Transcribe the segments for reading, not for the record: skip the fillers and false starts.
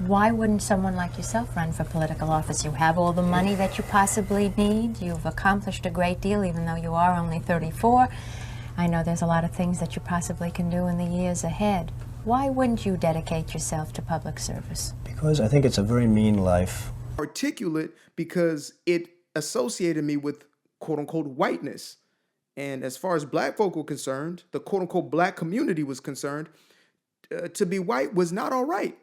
Why wouldn't someone like yourself run for political office? You have all the money that you possibly need. You've accomplished a great deal, even though you are only 34. I know there's a lot of things that you possibly can do in the years ahead. Why wouldn't you dedicate yourself to public service? Because I think it's a very mean life. Articulate because it associated me with quote-unquote whiteness. And as far as black folk were concerned, the quote-unquote black community was concerned, to be white was not all right.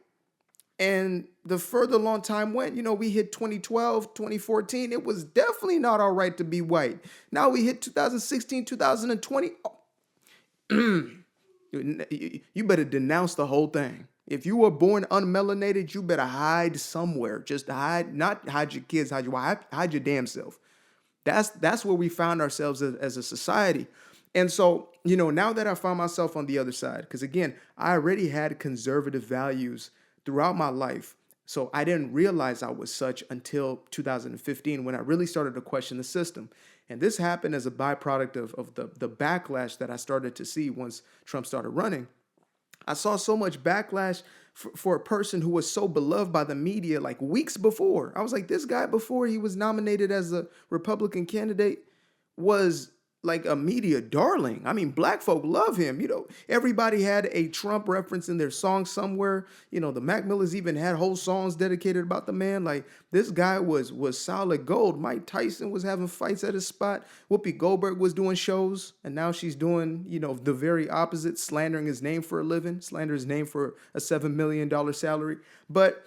And the further long time went, we hit 2012, 2014. It was definitely not all right to be white. Now we hit 2016, 2020. You better denounce the whole thing. If you were born unmelanated, you better hide somewhere. Just hide, not hide your kids, hide your damn self. That's where we found ourselves as a society. And so, now that I found myself on the other side, because again, I already had conservative values throughout my life. So I didn't realize I was such until 2015 when I really started to question the system. And this happened as a byproduct of the backlash that I started to see once Trump started running. I saw so much backlash for a person who was so beloved by the media like weeks before. I was like, this guy, before he was nominated as a Republican candidate, was like a media darling. I mean, black folk love him. Everybody had a Trump reference in their song somewhere. The Mac Millers even had whole songs dedicated about the man. Like, this guy was solid gold. Mike Tyson was having fights at his spot. Whoopi Goldberg was doing shows, and now she's doing, the very opposite, slandering his name for a living, slander his name for a $7 million salary. But,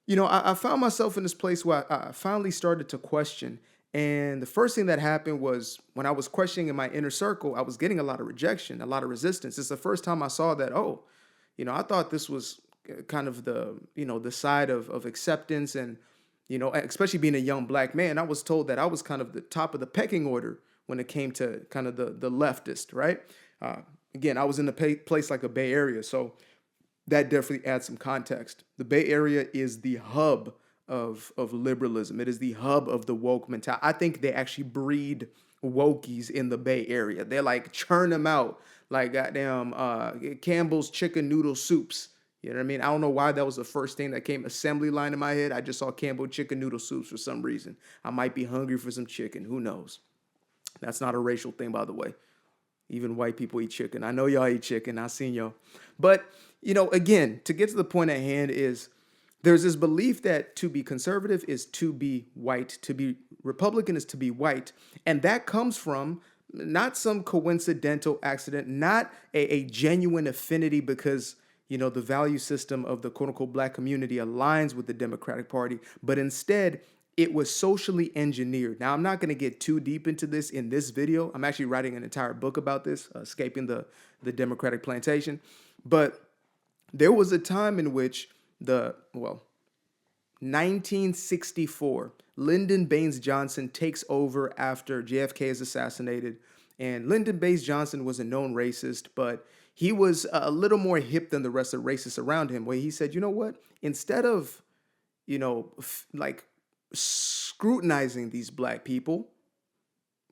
I found myself in this place where I finally started to question. And the first thing that happened was when I was questioning in my inner circle, I was getting a lot of rejection, a lot of resistance. It's the first time I saw that, I thought this was kind of the side of acceptance. And, especially being a young black man, I was told that I was kind of the top of the pecking order when it came to kind of the leftist, right? Again, I was in a place like a Bay Area, so that definitely adds some context. The Bay Area is the hub of liberalism. It is the hub of the woke mentality. I think they actually breed wokies in the Bay Area. They're like churn them out like goddamn Campbell's chicken noodle soups. You know what I mean? I don't know why that was the first thing that came assembly line in my head. I just saw Campbell chicken noodle soups for some reason. I might be hungry for some chicken. Who knows? That's not a racial thing, by the way. Even white people eat chicken. I know y'all eat chicken. I seen y'all. But, again, to get to the point at hand is there's this belief that to be conservative is to be white, to be Republican is to be white. And that comes from not some coincidental accident, not a genuine affinity because, the value system of the quote unquote black community aligns with the Democratic Party, but instead it was socially engineered. Now, I'm not going to get too deep into this in this video. I'm actually writing an entire book about this, Escaping the Democratic Plantation. But there was a time in which 1964, Lyndon Baines Johnson takes over after JFK is assassinated. And Lyndon Baines Johnson was a known racist, but he was a little more hip than the rest of the racists around him, where he said, you know what? Instead of, scrutinizing these black people,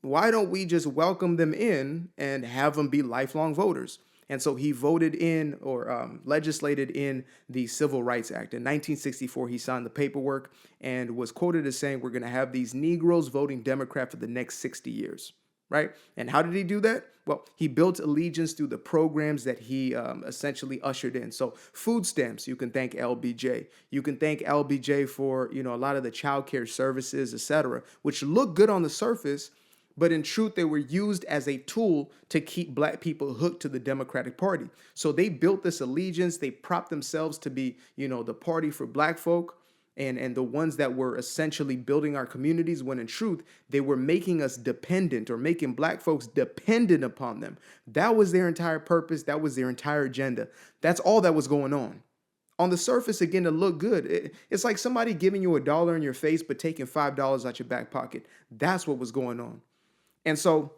why don't we just welcome them in and have them be lifelong voters? And so he voted in or legislated in the Civil Rights Act. In 1964, he signed the paperwork and was quoted as saying, we're going to have these Negroes voting Democrat for the next 60 years, right? And how did he do that? Well, he built allegiance through the programs that he essentially ushered in. So food stamps, you can thank LBJ. You can thank LBJ for, a lot of the child care services, et cetera, which look good on the surface, but in truth, they were used as a tool to keep black people hooked to the Democratic Party. So they built this allegiance. They propped themselves to be, the party for black folk and the ones that were essentially building our communities, when in truth, they were making us dependent or making black folks dependent upon them. That was their entire purpose. That was their entire agenda. That's all that was going on. On the surface, again, to look good. It's like somebody giving you $1 in your face, but taking $5 out your back pocket. That's what was going on. And so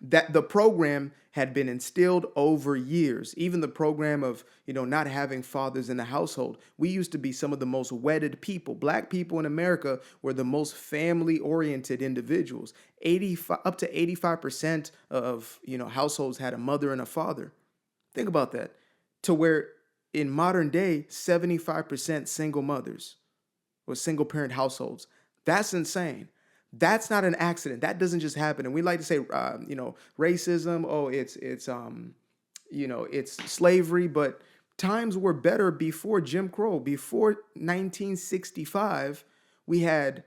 that the program had been instilled over years, even the program of, not having fathers in the household. We used to be some of the most wedded people. Black people in America were the most family-oriented individuals. Up to 85% of, households had a mother and a father. Think about that. To where in modern day, 75% single mothers or single parent households. That's insane. That's not an accident. That doesn't just happen. And we like to say, racism. Oh, it's slavery. But times were better before Jim Crow. Before 1965, we had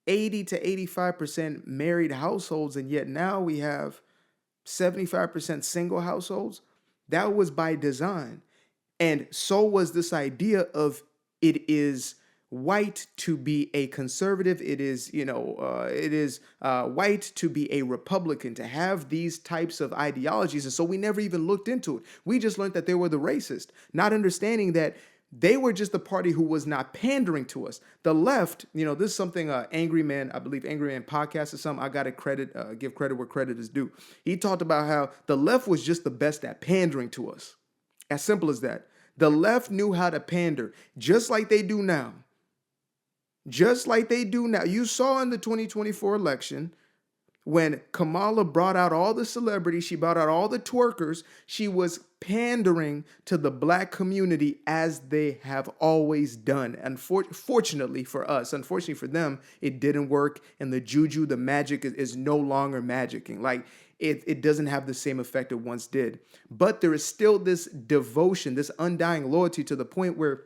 80 to 85% married households, and yet now we have 75% single households. That was by design. And so was this idea of it is white to be a conservative. It is, white to be a Republican, to have these types of ideologies. And so we never even looked into it. We just learned that they were the racist, not understanding that they were just the party who was not pandering to us. The left, this is something Angry Man, I believe Angry Man podcast or something. I got to give credit where credit is due. He talked about how the left was just the best at pandering to us. As simple as that. The left knew how to pander, just like they do now. Just like they do now. You saw in the 2024 election, when Kamala brought out all the celebrities, she brought out all the twerkers, she was pandering to the black community as they have always done. Unfortunately for us, unfortunately for them, it didn't work. And the juju, the magic is no longer magicking. Like, it doesn't have the same effect it once did. But there is still this devotion, this undying loyalty, to the point where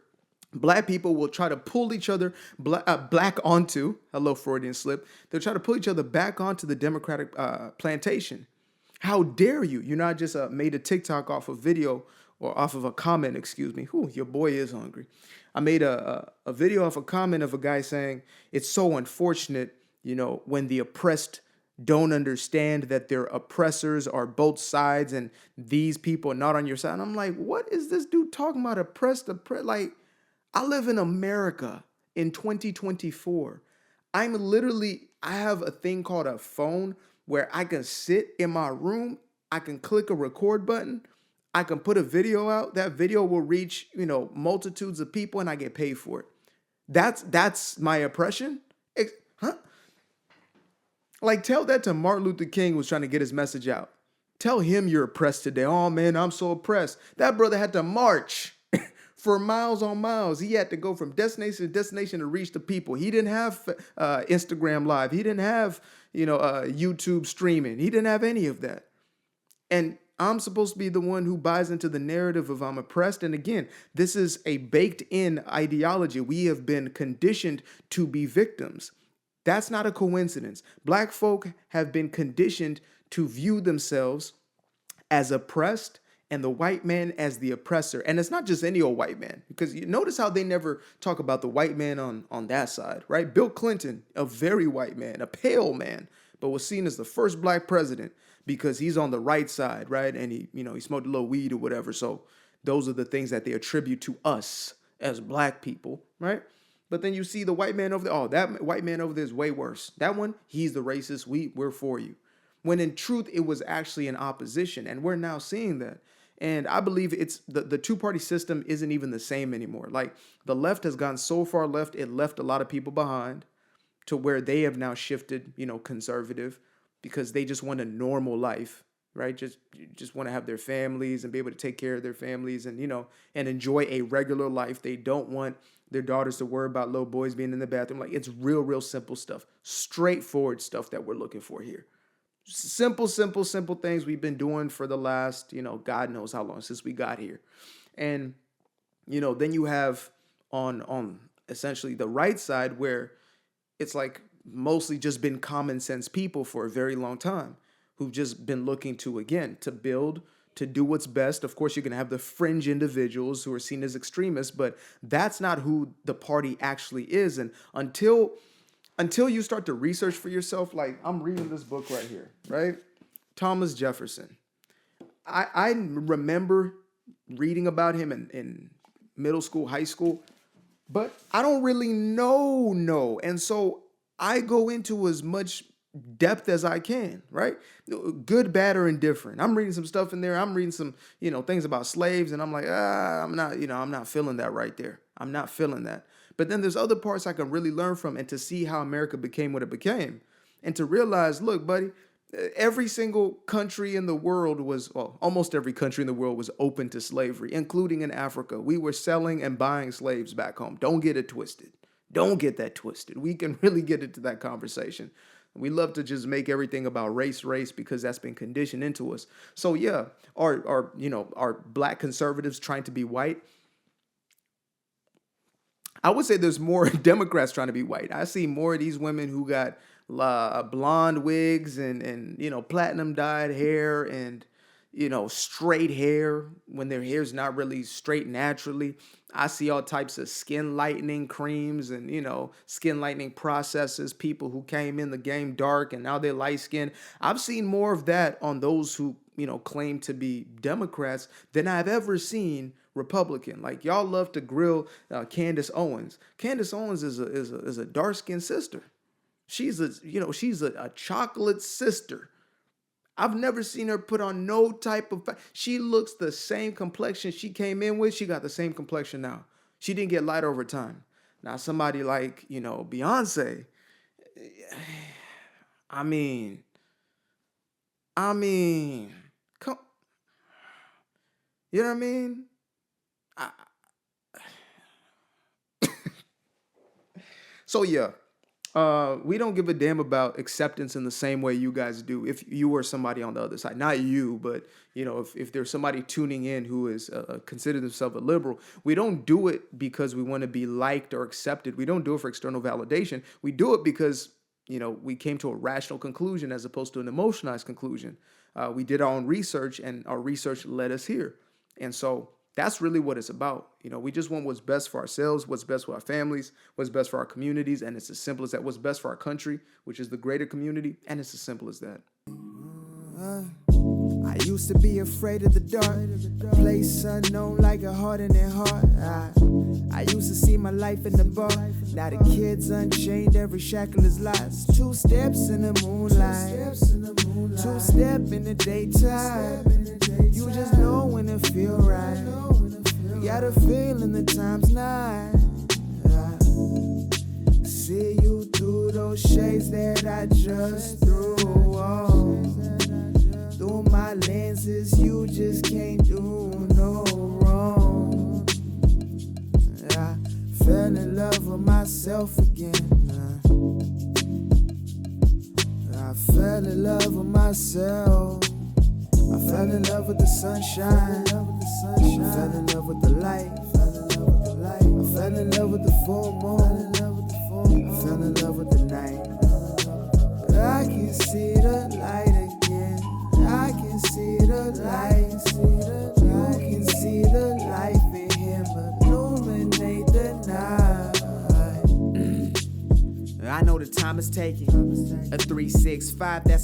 black people will try to pull each other black onto, hello Freudian slip, they'll try to pull each other back onto the Democratic plantation. How dare you? I just made a TikTok off a video, or off of a comment, excuse me. Whew, your boy is hungry. I made a video off a comment of a guy saying, it's so unfortunate, when the oppressed don't understand that their oppressors are both sides and these people are not on your side. And I'm like, what is this dude talking about? Oppressed? Like, I live in America in 2024. I have a thing called a phone where I can sit in my room. I can click a record button. I can put a video out. That video will reach, multitudes of people, and I get paid for it. That's my oppression? Huh? Like, tell that to Martin Luther King was trying to get his message out. Tell him you're oppressed today. Oh, man, I'm so oppressed. That brother had to march for miles on miles. He had to go from destination to destination to reach the people. He didn't have Instagram Live. He didn't have, YouTube streaming. He didn't have any of that. And I'm supposed to be the one who buys into the narrative of I'm oppressed. And again, this is a baked in ideology. We have been conditioned to be victims. That's not a coincidence. Black folk have been conditioned to view themselves as oppressed and the white man as the oppressor. And it's not just any old white man, because you notice how they never talk about the white man on that side, right? Bill Clinton, a very white man, a pale man, but was seen as the first black president because he's on the right side, right? And he smoked a little weed or whatever. So those are the things that they attribute to us as black people, right? But then you see the white man over there. Oh, that white man over there is way worse. That one, he's the racist. We're for you. When in truth, it was actually an opposition. And we're now seeing that. And I believe it's the two-party system isn't even the same anymore. Like, the left has gone so far left, it left a lot of people behind, to where they have now shifted, conservative, because they just want a normal life, right? Just want to have their families and be able to take care of their families and, and enjoy a regular life. They don't want their daughters to worry about little boys being in the bathroom. Like, it's real simple stuff, straightforward stuff that we're looking for here. Simple things we've been doing for the last, God knows how long since we got here. And, then you have on essentially the right side, where it's like mostly just been common sense people for a very long time who've just been looking to, again, to build, to do what's best. Of course, you're going to have the fringe individuals who are seen as extremists, but that's not who the party actually is. And until you start to research for yourself, like I'm reading this book right here, right? Thomas Jefferson. I remember reading about him in middle school, high school, but I don't really know. And so I go into as much depth as I can, right? Good, bad, or indifferent. I'm reading some stuff in there. I'm reading some, things about slaves, and I'm like, I'm not feeling that right there. I'm not feeling that. But then there's other parts I can really learn from, and to see how America became what it became, and to realize, look, buddy, Every single country in the world was, well, almost every country in the world was open to slavery, including in Africa. We were selling and buying slaves back home. Don't get it twisted. Don't get that twisted. We can really get into that conversation. We love to just make everything about race because that's been conditioned into us. So yeah, our black conservatives trying to be white. I would say there's more Democrats trying to be white. I see more of these women who got blonde wigs and platinum dyed hair and straight hair when their hair's not really straight naturally. I see all types of skin lightening creams and skin lightening processes, people who came in the game dark and now they're light skinned. I've seen more of that on those who claim to be Democrats than I've ever seen Republican. Like, y'all love to grill Candace Owens. Candace Owens is a dark skinned sister. She's a chocolate sister. I've never seen her put on no type of. She looks the same complexion she came in with. She got the same complexion now. She didn't get lighter over time. Now somebody like Beyonce. I mean, come. You know what I mean? So yeah. We don't give a damn about acceptance in the same way you guys do. If you were somebody on the other side, not you, but if there's somebody tuning in who is consider themselves a liberal, we don't do it because we want to be liked or accepted. We don't do it for external validation. We do it because we came to a rational conclusion as opposed to an emotionalized conclusion. We did our own research, and our research led us here, and so. That's really what it's about. We just want what's best for ourselves, what's best for our families, what's best for our communities. And it's as simple as that. What's best for our country, which is the greater community. And it's as simple as that. I used to be afraid of the dark, a place unknown like a heart in their heart. I used to see my life in the bar. Now the kids unchained, every shackle is lost. 2 steps in the moonlight, 2 step in the daytime. You just know when it feel right. You got a feeling the time's not. See you through those shades that I just threw on. Through my lenses, you just can't do no wrong. I fell in love with myself again. I fell in love with myself. I fell in love with the sunshine. I fell in love with the light. I fell in love with the full moon. I fell in love with the night. I can see the light again. I can see the light. You can see the life in him illuminate the night. I know the time is taking. A 365, that's a